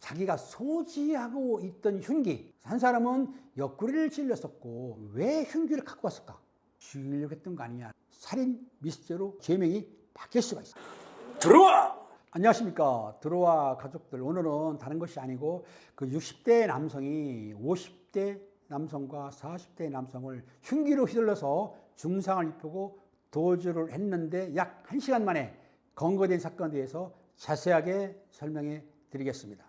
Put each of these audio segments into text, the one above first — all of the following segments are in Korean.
자기가 소지하고 있던 흉기, 한 사람은 옆구리를 찔렸었고 왜 흉기를 갖고 왔을까? 죽이려고 했던 거 아니냐. 살인 미수죄로 죄명이 바뀔 수가 있어. 들어와! 안녕하십니까. 들어와 가족들. 오늘은 다른 것이 아니고 그 60대 남성이 50대 남성과 40대 남성을 흉기로 휘둘러서 중상을 입히고 도주를 했는데 약 1시간 만에 검거된 사건에 대해서 자세하게 설명해 드리겠습니다.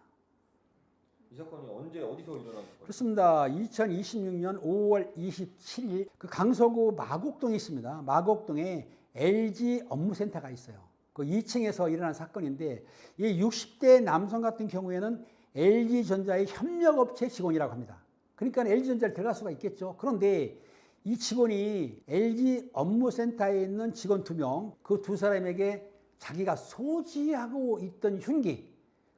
이 사건이 언제 어디서 일어난 사건이에요? 그렇습니다. 2026년 5월 27일 그 강서구 마곡동에 있습니다. 마곡동에 LG 업무센터가 있어요. 그 2층에서 일어난 사건인데 이 60대 남성 같은 경우에는 LG전자의 협력업체 직원이라고 합니다. 그러니까 LG전자를 들어갈 수가 있겠죠. 그런데 이 직원이 LG 업무센터에 있는 직원 2명, 그 두 사람에게 자기가 소지하고 있던 흉기,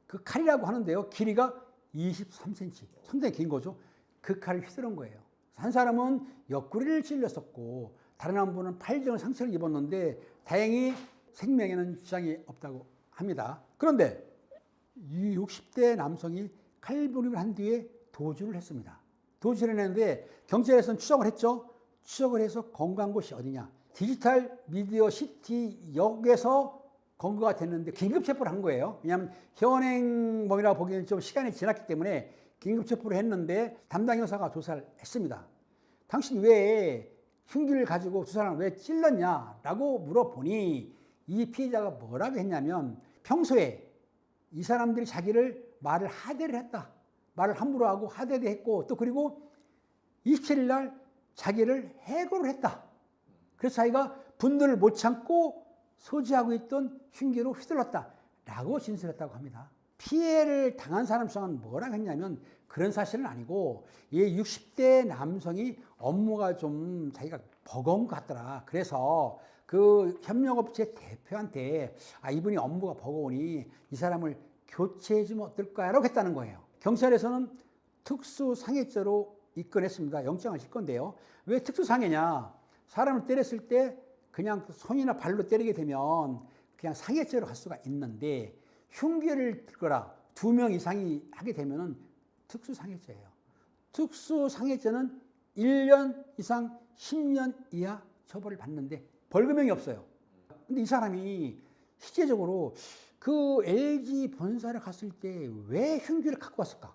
그 칼이라고 하는데요. 길이가 23cm, 상당히 긴 거죠. 그 칼을 휘두른 거예요. 한 사람은 옆구리를 찔렸었고 다른 한 분은 팔등을 상처를 입었는데 다행히 생명에는 지장이 없다고 합니다. 그런데 이 60대 남성이 칼부림을 한 뒤에 도주를 했습니다. 도주를 했는데 경찰에서는 추적을 했죠. 추적을 해서 검거한 곳이 어디냐. 디지털 미디어 시티 역에서 검거가 됐는데 긴급 체포를 한 거예요. 왜냐하면 현행범이라고 보기에는 좀 시간이 지났기 때문에 긴급 체포를 했는데 담당 형사가 조사를 했습니다. 당신 왜 흉기를 가지고 두 사람을 왜 찔렀냐라고 물어보니 이 피해자가 뭐라고 했냐면 평소에 이 사람들이 자기를 말을 하대를 했다. 말을 함부로 하고 하대도 했고 또 그리고 27일 날 자기를 해고를 했다. 그래서 자기가 분노를 못 참고 소지하고 있던 흉기로 휘둘렀다라고 진술했다고 합니다. 피해를 당한 사람 주장은 뭐라고 했냐면 그런 사실은 아니고 이 60대 남성이 업무가 좀 자기가 버거운 것 같더라. 그래서 그 협력업체 대표한테 이분이 업무가 버거우니 이 사람을 교체해 주면 어떨까요? 라고 했다는 거예요. 경찰에서는 특수상해죄로 입건했습니다. 영장을 질 건데요. 왜 특수상해냐? 사람을 때렸을 때 그냥 손이나 발로 때리게 되면 그냥 상해죄로 갈 수가 있는데 흉기를 들거나 2명 이상이 하게 되면 특수상해죄예요. 특수상해죄는 1년 이상 10년 이하 처벌을 받는데 벌금형이 없어요. 근데 이 사람이 실제적으로 그 LG 본사를 갔을 때 왜 흉기를 갖고 왔을까?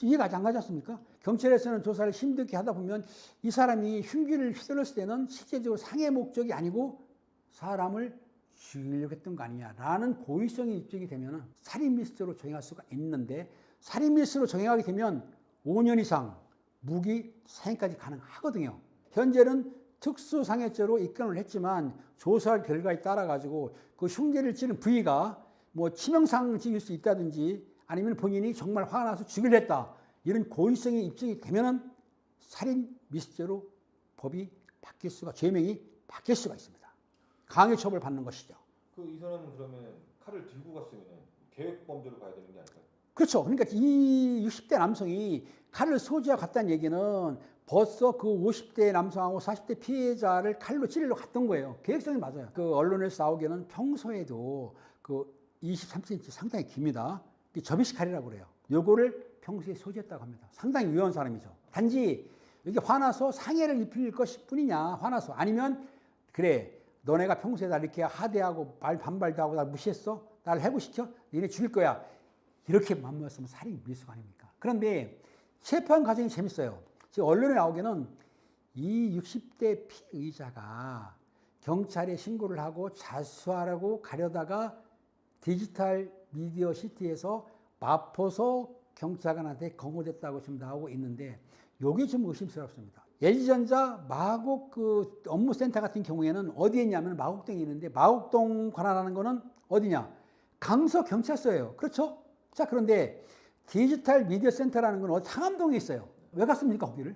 이해가 안 가지 않습니까? 경찰에서는 조사를 힘들게 하다 보면 이 사람이 흉기를 휘둘렀을 때는 실제적으로 상해 목적이 아니고 사람을 죽이려고 했던 거 아니냐라는 고의성이 입증이 되면 살인미수죄로 정행할 수가 있는데 살인미수로 정행하게 되면 5년 이상 무기 사형까지 가능하거든요. 현재는 특수상해죄로 입건을 했지만 조사 결과에 따라 가지고 그 흉기를 찌른 부위가 뭐 치명상을 지을 수 있다든지 아니면 본인이 정말 화가 나서 죽이려 했다. 이런 고의성이 입증이 되면은 살인 미수죄로 법이 바뀔 수가, 죄명이 바뀔 수가 있습니다. 강요 처벌 받는 것이죠. 이 사람은 그러면 칼을 들고 갔으면 계획 범죄로 가야 되는 게 아닐까요? 그렇죠. 그러니까 이 60대 남성이 칼을 소지하고 갔다는 얘기는 벌써 그 50대 남성하고 40대 피해자를 칼로 찌르러 갔던 거예요. 계획성이 맞아요. 그 언론에서 나오기에는 평소에도 그 23cm 상당히 깁니다. 접이식 칼이라고 그래요. 요거를 평소에 소지했다고 합니다. 상당히 위험한 사람이죠. 단지 이게 화나서 상해를 입힐 것일 뿐이냐, 화나서. 아니면 그래, 너네가 평소에 나 이렇게 하대하고 반발도 하고 날 무시했어? 나를 해고시켜? 너네 죽일 거야. 이렇게 맘먹었으면 살인 미수가 아닙니까? 그런데 재판 과정이 재밌어요. 지금 언론에 나오기에는 이 60대 피의자가 경찰에 신고를 하고 자수하라고 가려다가 디지털 미디어 시티에서 마포서 경찰관한테 검거됐다고 지금 나오고 있는데 이게 좀 의심스럽습니다. LG전자 마곡 그 업무센터 같은 경우에는 어디에 있냐면 마곡동에 있는데 마곡동 관할하는 거는 어디냐? 강서 경찰서예요. 그렇죠? 자, 그런데 디지털 미디어 센터라는 건 상암동에 있어요. 왜 갔습니까, 거기를?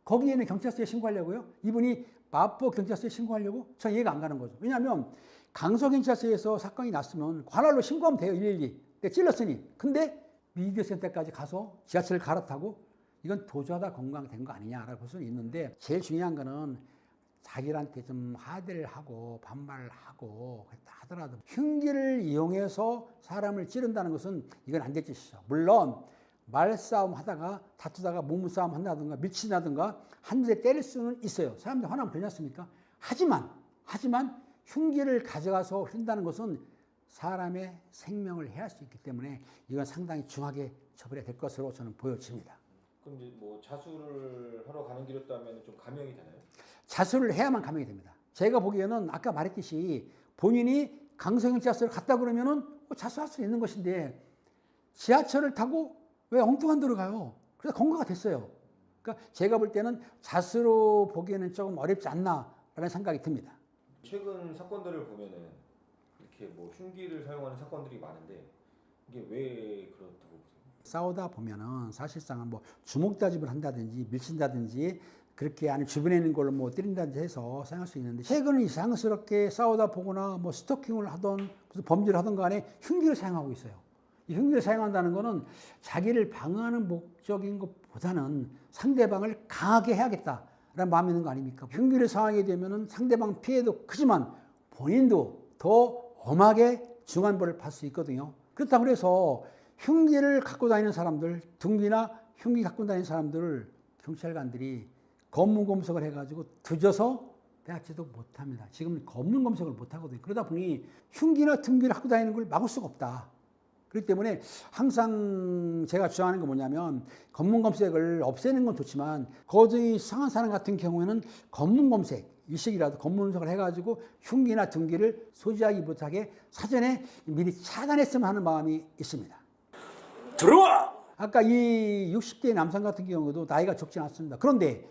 거기에는 경찰서에 신고하려고요? 이분이 마포 경찰서에 신고하려고? 전 이해가 안 가는 거죠. 왜냐하면 강서경찰서에서 사건이 났으면 관할로 신고하면 돼요. 112. 내가 찔렀으니. 근데 미디어 센터까지 가서 지하철을 갈아타고 이건 도주하다 건강된 거 아니냐라고 볼 수는 있는데 제일 중요한 거는 자기한테 좀 하대를 하고 반발을 하고 그랬다 하더라도 흉기를 이용해서 사람을 찌른다는 것은 이건 안 될 짓이죠. 물론 말싸움 하다가 다투다가 몸싸움 한다든가 밀친다든가 한 대 때릴 수는 있어요. 사람들 화나면 그러지 않습니까? 하지만 흉기를 가져가서 휜다는 것은 사람의 생명을 해할 수 있기 때문에 이건 상당히 중하게 처벌해야 될 것으로 저는 보여집니다. 그럼 이제 뭐 자수를 하러 가는 길이었다면 좀 감형이 되나요? 자수를 해야만 감형이 됩니다. 제가 보기에는 아까 말했듯이 본인이 강성형자수를 갔다 그러면은 자수할 수 있는 것인데 지하철을 타고 왜 엉뚱한 데로 가요? 그래서 검거가 됐어요. 그러니까 제가 볼 때는 자수로 보기에는 조금 어렵지 않나라는 생각이 듭니다. 최근 사건들을 보면은 이렇게 뭐 흉기를 사용하는 사건들이 많은데 이게 왜 그렇다고 보세요? 싸우다 보면은 사실상은 뭐 주먹 다짐을 한다든지 밀친다든지 그렇게 아니 주변에 있는 걸로 뭐 때린다든지 해서 사용할 수 있는데 최근은 이상스럽게 싸우다 보거나 뭐 스토킹을 하던 무슨 범죄를 하던 간에 흉기를 사용하고 있어요. 이 흉기를 사용한다는 거는 자기를 방어하는 목적인 것보다는 상대방을 강하게 해야겠다라는 마음이 있는 거 아닙니까? 흉기를 사용하게 되면은 상대방 피해도 크지만 본인도 더 엄하게 중한 벌을 받을 수 있거든요. 그렇다고 해서 흉기를 갖고 다니는 사람들, 둥기나 흉기 갖고 다니는 사람들을 경찰관들이 검문 검색을 해가지고 뒤져서 빼앗지도 못합니다. 지금 검문 검색을 못하거든요. 그러다 보니 흉기나 둥기를 갖고 다니는 걸 막을 수가 없다. 그렇기 때문에 항상 제가 주장하는 게 뭐냐면 검문 검색을 없애는 건 좋지만 거의 상한 사람 같은 경우에는 검문 검색 일식이라도 검문 검색을 해가지고 흉기나 둥기를 소지하기 못하게 사전에 미리 차단했으면 하는 마음이 있습니다. 들어와! 아까 이 60대 남성 같은 경우도 나이가 적지 않습니다. 그런데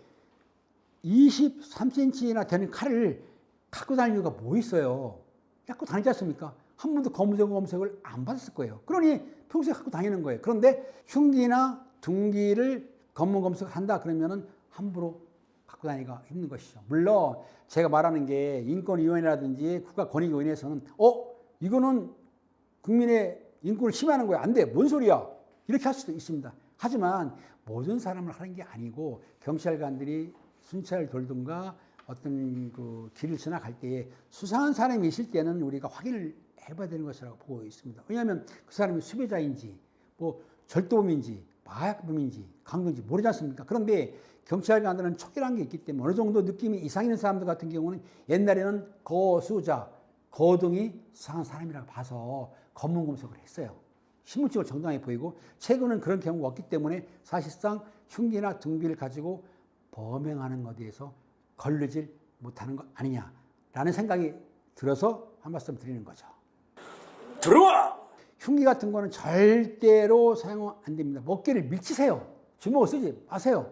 23cm나 되는 칼을 갖고 다니는 이유가 뭐 있어요? 갖고 다니지 않습니까? 한 번도 검색을 안 받았을 거예요. 그러니 평소에 갖고 다니는 거예요. 그런데 흉기나 둥기를 검문 검색을 한다 그러면은 함부로 갖고 다니기가 힘든 것이죠. 물론 제가 말하는 게 인권위원회라든지 국가권익위원회에서는 이거는 국민의 인권을 침해하는 거야. 안 돼. 뭔 소리야. 이렇게 할 수도 있습니다. 하지만 모든 사람을 하는 게 아니고 경찰관들이 순찰을 돌든가 어떤 그 길을 지나갈 때에 수상한 사람이 있을 때는 우리가 확인을 해봐야 되는 것이라고 보고 있습니다. 왜냐하면 그 사람이 수배자인지 뭐 절도범인지 마약범인지 강도인지 모르지 않습니까? 그런데 경찰관들은 촉이라는 게 있기 때문에 어느 정도 느낌이 이상 있는 사람들 같은 경우는 옛날에는 거수자, 거동이 이상한 사람이라고 봐서 검문 검색을 했어요. 신분증을 정당하게 보이고 최근은 그런 경우가 없기 때문에 사실상 흉기나 둥기를 가지고 범행하는 것에 대해서 걸르질 못하는 거 아니냐라는 생각이 들어서 한 말씀 드리는 거죠. 들어와! 흉기 같은 거는 절대로 사용 안 됩니다. 어깨를 밀치세요. 주먹을 쓰지 마세요.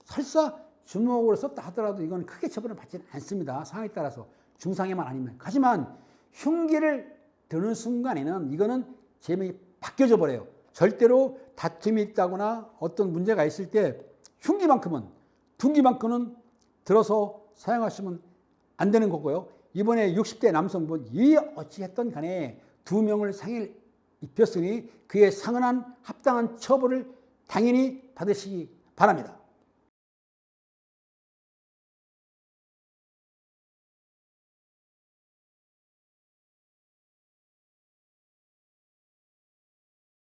설사 주먹으로 썼다 하더라도 이건 크게 처벌을 받지는 않습니다. 상황에 따라서 중상해만 아니면. 하지만 흉기를 드는 순간에는 이거는 제명이 바뀌어져 버려요. 절대로 다툼이 있다거나 어떤 문제가 있을 때 흉기만큼은 둥기만큼은 들어서 사용하시면 안 되는 거고요. 이번에 60대 남성분 이 어찌했던 간에 2명을 상해를 입혔으니 그에 상응한 합당한 처벌을 당연히 받으시기 바랍니다.